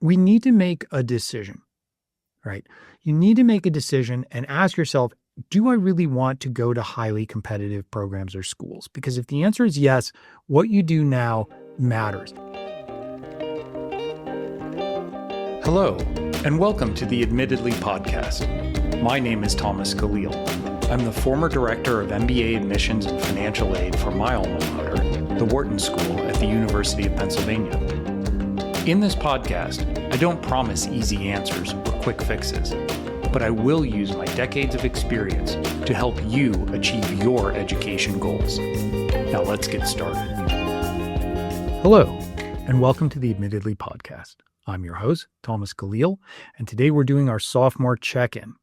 we need to make a decision, right? You need to make a decision and ask yourself, do I really want to go to highly competitive programs or schools? Because if the answer is yes, what you do now matters. Hello, and welcome to the Admittedly podcast. My name is Thomas Caleel. I'm the former director of MBA admissions and financial aid for my alma mater, the Wharton School at the University of Pennsylvania. In this podcast, I don't promise easy answers or quick fixes, but I will use my decades of experience to help you achieve your education goals. Now let's get started. Hello, and welcome to the Admittedly podcast. I'm your host, Thomas Caleel, and today we're doing our sophomore check-in.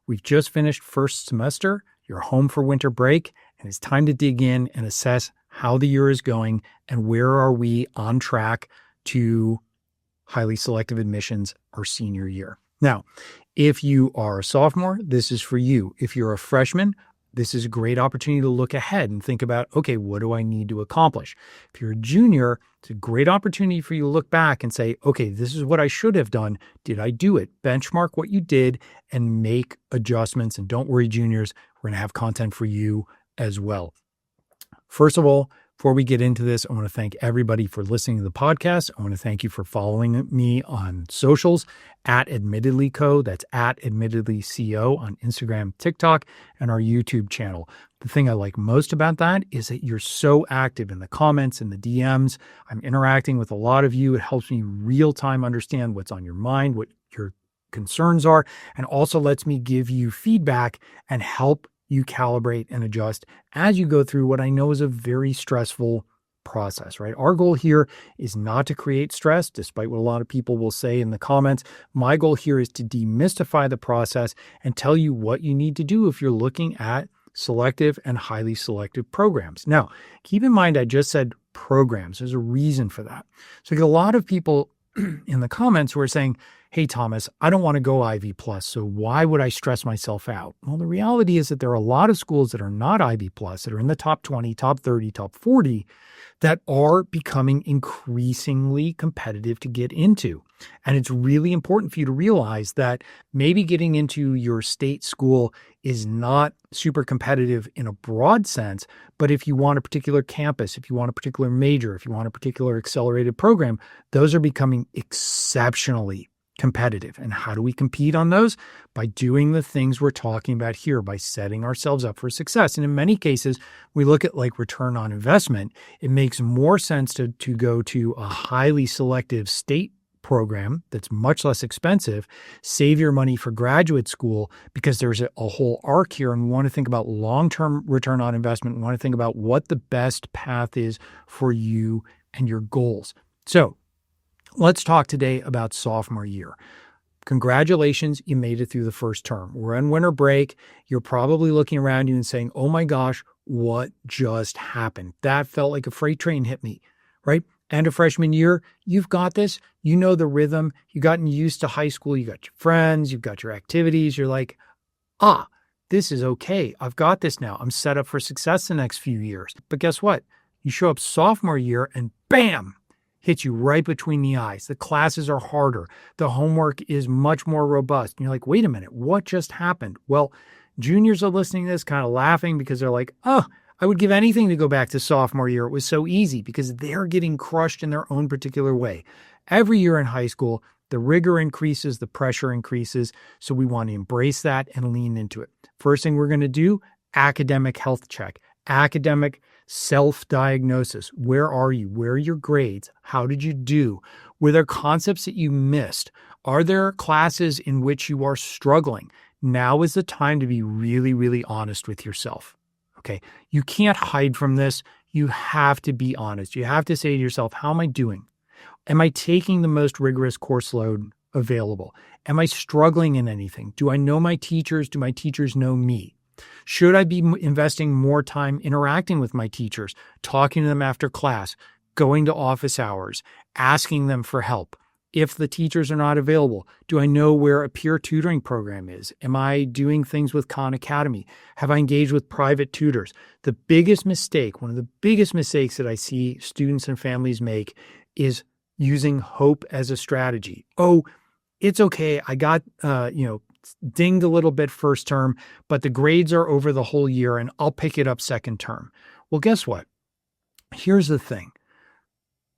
We've just finished first semester, you're home for winter break, and it's time to dig in and assess how the year is going and where are we on track to highly selective admissions our senior year. Now, if you are a sophomore, this is for you. If you're a freshman, this is a great opportunity to look ahead and think about, okay, what do I need to accomplish? If you're a junior, it's a great opportunity for you to look back and say, okay, this is what I should have done. Did I do it? Benchmark what you did and make adjustments. And don't worry, juniors, we're going to have content for you as well. First of all, before we get into this, I want to thank everybody for listening to the podcast. I want to thank you for following me on socials at AdmittedlyCo. That's at AdmittedlyCo on Instagram, TikTok, and our YouTube channel. The thing I like most about that is that you're so active in the comments and the DMs. I'm interacting with a lot of you. It helps me real time understand what's on your mind, what your concerns are, and also lets me give you feedback and help you calibrate and adjust as you go through what I know is a very stressful process, right? Our goal here is not to create stress, despite what a lot of people will say in the comments. My goal here is to demystify the process and tell you what you need to do if you're looking at selective and highly selective programs. Now, keep in mind, I just said programs. There's a reason for that. So I get a lot of people in the comments who are saying, hey, Thomas, I don't want to go Ivy Plus, so why would I stress myself out? Well, the reality is that there are a lot of schools that are not Ivy Plus, that are in the top 20, top 30, top 40, that are becoming increasingly competitive to get into. And it's really important for you to realize that maybe getting into your state school is not super competitive in a broad sense, but if you want a particular campus, if you want a particular major, if you want a particular accelerated program, those are becoming exceptionally competitive. And how do we compete on those? By doing the things we're talking about here, by setting ourselves up for success. And in many cases, we look at like return on investment. It makes more sense to go to a highly selective state program that's much less expensive, save your money for graduate school, because there's a whole arc here. And we want to think about long-term return on investment. We want to think about what the best path is for you and your goals. So let's talk today about sophomore year. Congratulations, you made it through the first term. We're on winter break. You're probably looking around you and saying, oh my gosh, what just happened? That felt like a freight train hit me, right? End of freshman year, you've got this. You know the rhythm. You've gotten used to high school. You got your friends. You've got your activities. You're like, this is okay. I've got this now. I'm set up for success the next few years. But guess what? You show up sophomore year and bam, hits you right between the eyes. The classes are harder. The homework is much more robust. And you're like, wait a minute, what just happened? Well, juniors are listening to this kind of laughing because they're like, I would give anything to go back to sophomore year. It was so easy, because they're getting crushed in their own particular way. Every year in high school, the rigor increases, the pressure increases. So we want to embrace that and lean into it. First thing we're going to do, academic health check, academic self-diagnosis. Where are you? Where are your grades? How did you do? Were there concepts that you missed? Are there classes in which you are struggling? Now is the time to be really, really honest with yourself. Okay. You can't hide from this. You have to be honest. You have to say to yourself, how am I doing? Am I taking the most rigorous course load available? Am I struggling in anything? Do I know my teachers? Do my teachers know me? Should I be investing more time interacting with my teachers, talking to them after class, going to office hours, asking them for help? If the teachers are not available, do I know where a peer tutoring program is? Am I doing things with Khan Academy? Have I engaged with private tutors? The biggest mistake, one of the biggest mistakes that I see students and families make is using hope as a strategy. Oh, it's okay. I got, dinged a little bit first term, but the grades are over the whole year and I'll pick it up second term. Well, guess what? Here's the thing.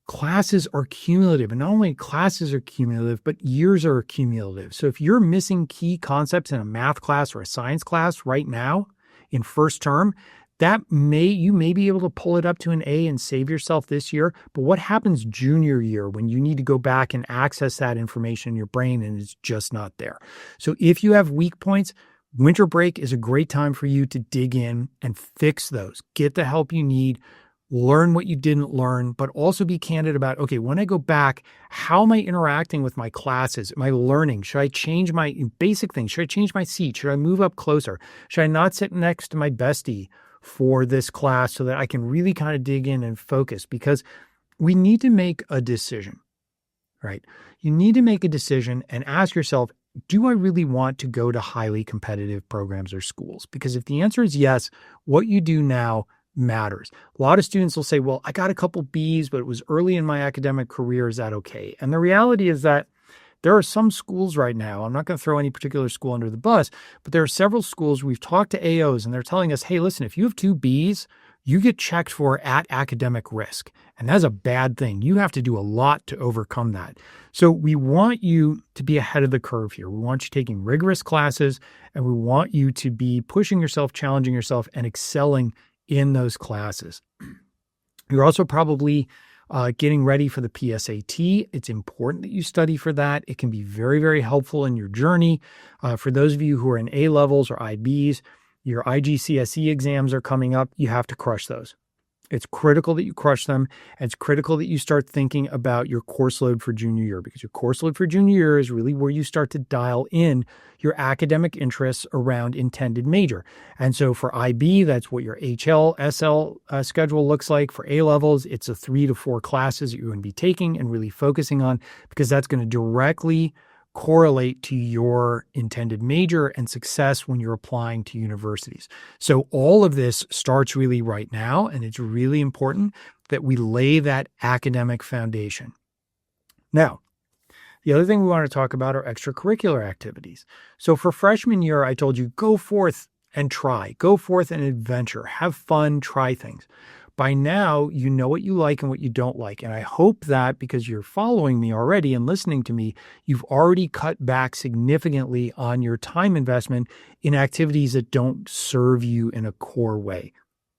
Classes are cumulative, and not only classes are cumulative, but years are cumulative. So if you're missing key concepts in a math class or a science class right now in first term, you may be able to pull it up to an A and save yourself this year. But what happens junior year when you need to go back and access that information in your brain and it's just not there? So if you have weak points, winter break is a great time for you to dig in and fix those. Get the help you need. Learn what you didn't learn, but also be candid about, okay, when I go back, how am I interacting with my classes? Am I learning? Should I change my basic things? Should I change my seat? Should I move up closer? Should I not sit next to my bestie for this class so that I can really kind of dig in and focus? Because we need to make a decision, right? You need to make a decision and ask yourself, do I really want to go to highly competitive programs or schools? Because if the answer is yes, what you do now matters. A lot of students will say, well, I got a couple B's, but it was early in my academic career. Is that okay? And the reality is that there are some schools right now, I'm not going to throw any particular school under the bus, but there are several schools, we've talked to AOs and they're telling us, hey, listen, if you have 2 B's, you get checked for at academic risk. And that's a bad thing. You have to do a lot to overcome that. So we want you to be ahead of the curve here. We want you taking rigorous classes, and we want you to be pushing yourself, challenging yourself, and excelling in those classes. You're also probably getting ready for the PSAT. It's important that you study for that. It can be very, very helpful in your journey. For those of you who are in A levels or IBs, your IGCSE exams are coming up. You have to crush those. It's critical that you crush them. And it's critical that you start thinking about your course load for junior year, because your course load for junior year is really where you start to dial in your academic interests around intended major. And so for IB, that's what your HL, SL schedule looks like. For A levels, it's a 3 to 4 classes that you're going to be taking and really focusing on, because that's going to directly correlate to your intended major and success when you're applying to universities. So all of this starts really right now, and it's really important that we lay that academic foundation. Now, the other thing we want to talk about are extracurricular activities. So for freshman year, I told you, go forth and try. Go forth and adventure. Have fun. Try things. By now, you know what you like and what you don't like. And I hope that because you're following me already and listening to me, you've already cut back significantly on your time investment in activities that don't serve you in a core way.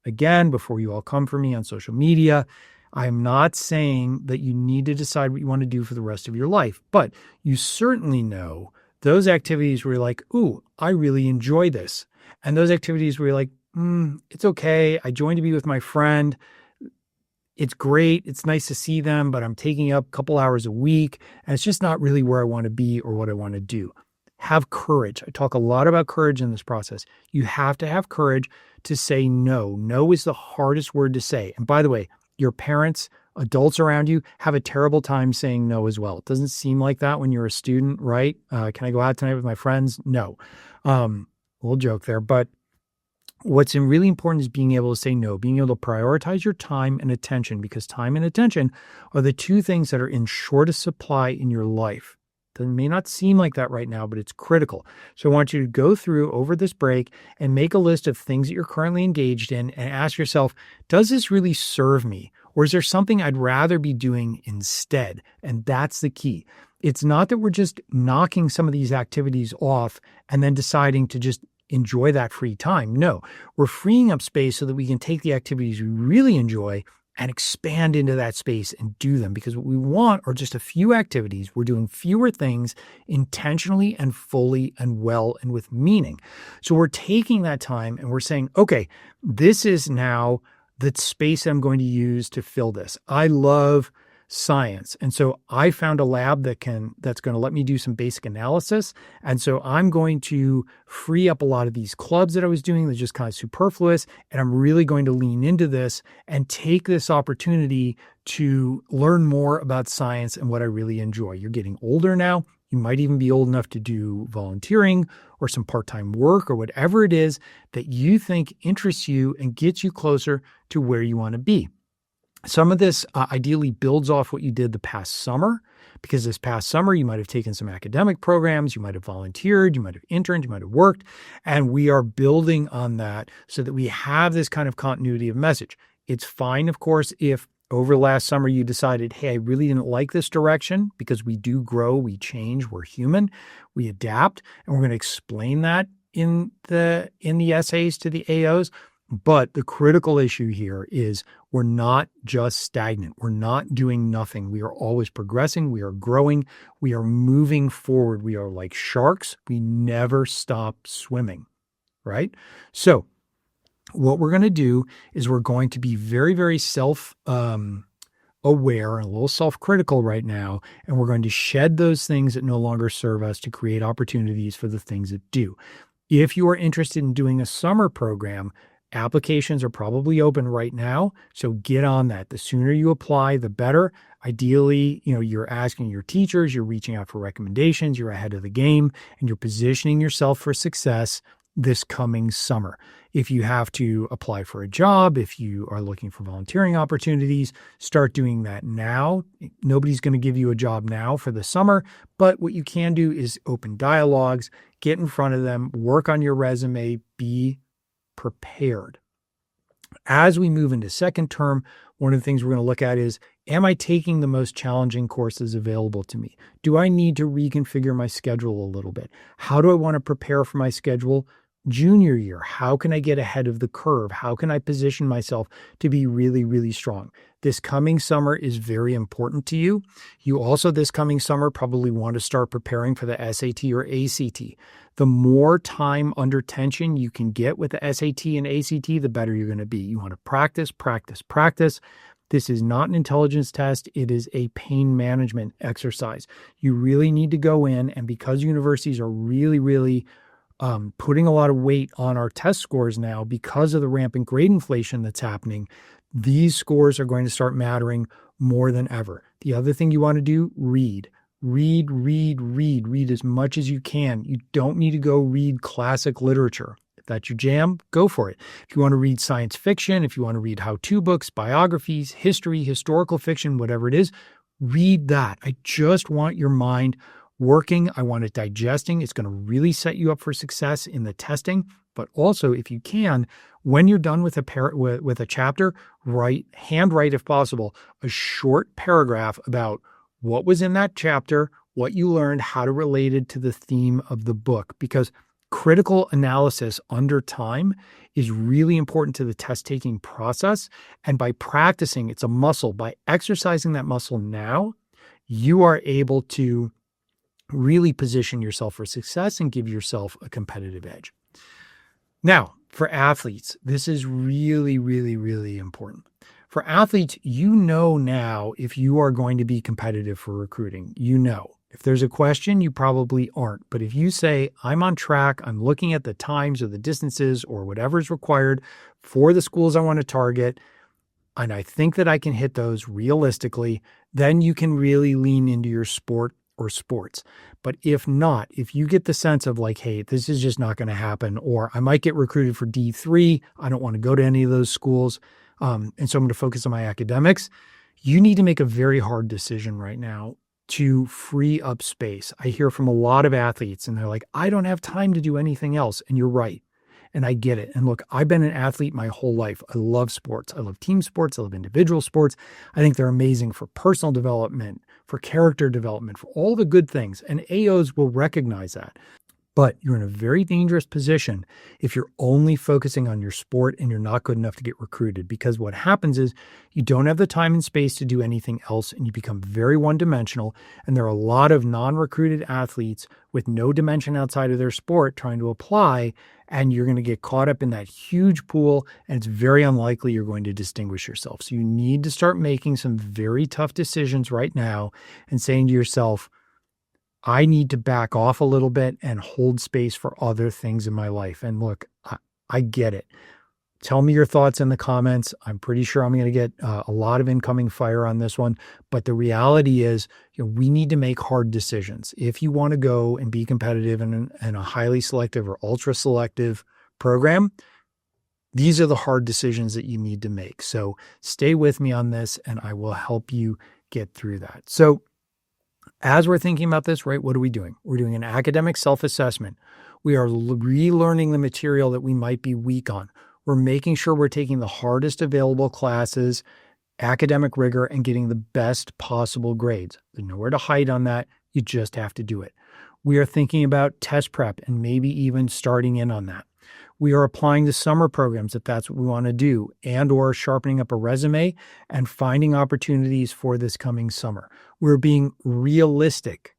Again, before you all come for me on social media, I'm not saying that you need to decide what you want to do for the rest of your life, but you certainly know those activities where you're like, ooh, I really enjoy this. And those activities where you're like, it's okay. I joined to be with my friend. It's great. It's nice to see them, but I'm taking up a couple hours a week, and it's just not really where I want to be or what I want to do. Have courage. I talk a lot about courage in this process. You have to have courage to say no. No is the hardest word to say. And by the way, your parents, adults around you have a terrible time saying no as well. It doesn't seem like that when you're a student, right? Can I go out tonight with my friends? No. A little joke there, but what's really important is being able to say no, being able to prioritize your time and attention, because time and attention are the 2 things that are in shortest supply in your life. It may not seem like that right now, but it's critical. So I want you to go through over this break and make a list of things that you're currently engaged in and ask yourself, does this really serve me? Or is there something I'd rather be doing instead? And that's the key. It's not that we're just knocking some of these activities off and then deciding to just enjoy that free time. No, we're freeing up space so that we can take the activities we really enjoy and expand into that space and do them. Because what we want are just a few activities. We're doing fewer things intentionally and fully and well and with meaning. So we're taking that time and we're saying, okay, this is now the space I'm going to use to fill this. I love science. And so I found a lab that's going to let me do some basic analysis. And so I'm going to free up a lot of these clubs that I was doing that's just kind of superfluous. And I'm really going to lean into this and take this opportunity to learn more about science and what I really enjoy. You're getting older now. You might even be old enough to do volunteering or some part-time work or whatever it is that you think interests you and gets you closer to where you want to be. Some of this ideally builds off what you did the past summer, because this past summer you might have taken some academic programs, you might have volunteered, you might have interned, you might have worked, and we are building on that so that we have this kind of continuity of message. It's fine, of course, if over last summer you decided, hey, I really didn't like this direction, because we do grow, we change, we're human, we adapt, and we're going to explain that in the essays to the AOs. But the critical issue here is we're not just stagnant. We're not doing nothing. We are always progressing. We are growing. We are moving forward. We are like sharks. We never stop swimming, right? So what we're going to do is we're going to be very, very self-aware and a little self-critical right now, and we're going to shed those things that no longer serve us to create opportunities for the things that do. If you are interested in doing a summer program, applications are probably open right now, so get on that. The sooner you apply, the better. Ideally, you're asking your teachers, you're reaching out for recommendations, you're ahead of the game, and you're positioning yourself for success this coming summer. If you have to apply for a job, if you are looking for volunteering opportunities, start doing that now. Nobody's going to give you a job now for the summer, but what you can do is open dialogues, get in front of them, work on your resume, be prepared. As we move into second term, one of the things we're going to look at is, am I taking the most challenging courses available to me? Do I need to reconfigure my schedule a little bit? How do I want to prepare for my schedule junior year? How can I get ahead of the curve? How can I position myself to be really, really strong? This coming summer is very important to you. You also, this coming summer, probably want to start preparing for the SAT or ACT. The more time under tension you can get with the SAT and ACT, the better you're going to be. You want to practice, practice, practice. This is not an intelligence test. It is a pain management exercise. You really need to go in, and because universities are really, really putting a lot of weight on our test scores now because of the rampant grade inflation that's happening, these scores are going to start mattering more than ever. The other thing you want to do, read. Read as much as you can. You don't need to go read classic literature. If that's your jam, go for it. If you want to read science fiction, if you want to read how-to books, biographies, history, historical fiction, whatever it is, read that. I just want your mind working. I want it digesting. It's going to really set you up for success in the testing. But also, if you can, when you're done with a chapter, handwrite if possible, a short paragraph about what was in that chapter, what you learned, how to relate it to the theme of the book. Because critical analysis under time is really important to the test-taking process. And by practicing, it's a muscle. By exercising that muscle now, you are able to really position yourself for success and give yourself a competitive edge. Now, for athletes, this is really, really, really important. For athletes, you know now if you are going to be competitive for recruiting. You know. If there's a question, you probably aren't. But if you say, I'm on track, I'm looking at the times or the distances or whatever is required for the schools I want to target, and I think that I can hit those realistically, then you can really lean into your sport or sports. But if not, if you get the sense of like, hey, this is just not going to happen, or I might get recruited for D3, I don't want to go to any of those schools, and so I'm going to focus on my academics, you need to make a very hard decision right now to free up space. I hear from a lot of athletes and they're like, I don't have time to do anything else. And you're right. And I get it. And look, I've been an athlete my whole life. I love sports. I love team sports. I love individual sports. I think they're amazing for personal development, for character development, for all the good things. And AOs will recognize that. But you're in a very dangerous position if you're only focusing on your sport and you're not good enough to get recruited, because what happens is you don't have the time and space to do anything else and you become very one-dimensional. And there are a lot of non-recruited athletes with no dimension outside of their sport trying to apply, and you're going to get caught up in that huge pool, and it's very unlikely you're going to distinguish yourself. So you need to start making some very tough decisions right now and saying to yourself, I need to back off a little bit and hold space for other things in my life. And look, I get it. Tell me your thoughts in the comments. I'm pretty sure I'm going to get a lot of incoming fire on this one. But the reality is, we need to make hard decisions. If you want to go and be competitive in a highly selective or ultra selective program, These are the hard decisions that you need to make. So stay with me on this and I will help you get through that. So as we're thinking about this, right, what are we doing? We're doing an academic self-assessment. We are relearning the material that we might be weak on. We're making sure we're taking the hardest available classes, academic rigor, and getting the best possible grades. There's nowhere to hide on that. You just have to do it. We are thinking about test prep and maybe even starting in on that. We are applying to summer programs if that's what we want to do, and or sharpening up a resume and finding opportunities for this coming summer. We're being realistic,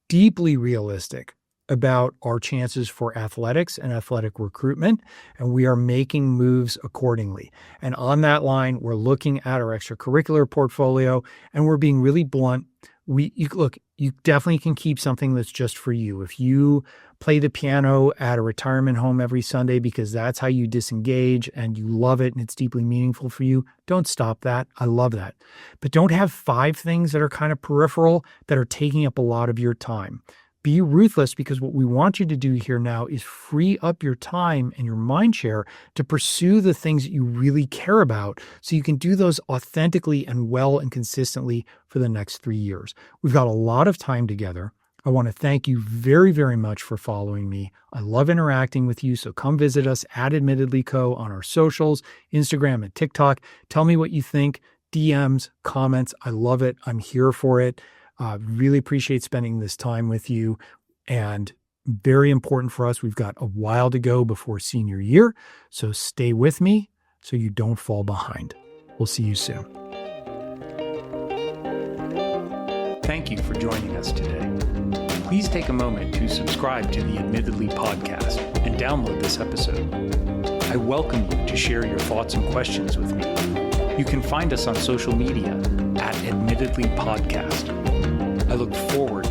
deeply realistic about our chances for athletics and athletic recruitment, and we are making moves accordingly. And on that line, we're looking at our extracurricular portfolio, and we're being really blunt. You definitely can keep something that's just for you. If you play the piano at a retirement home every Sunday because that's how you disengage and you love it and it's deeply meaningful for you, don't stop that. I love that. But don't have 5 things that are kind of peripheral that are taking up a lot of your time. Be ruthless, because what we want you to do here now is free up your time and your mind share to pursue the things that you really care about so you can do those authentically and well and consistently for the next 3 years. We've got a lot of time together. I want to thank you very, very much for following me. I love interacting with you, so come visit us at AdmittedlyCo on our socials, Instagram and TikTok. Tell me what you think, DMs, comments. I love it. I'm here for it. Really appreciate spending this time with you, and very important for us. We've got a while to go before senior year, so stay with me so you don't fall behind. We'll see you soon. Thank you for joining us today. Please take a moment to subscribe to the Admittedly podcast and download this episode. I welcome you to share your thoughts and questions with me. You can find us on social media at Admittedly Podcast. I look forward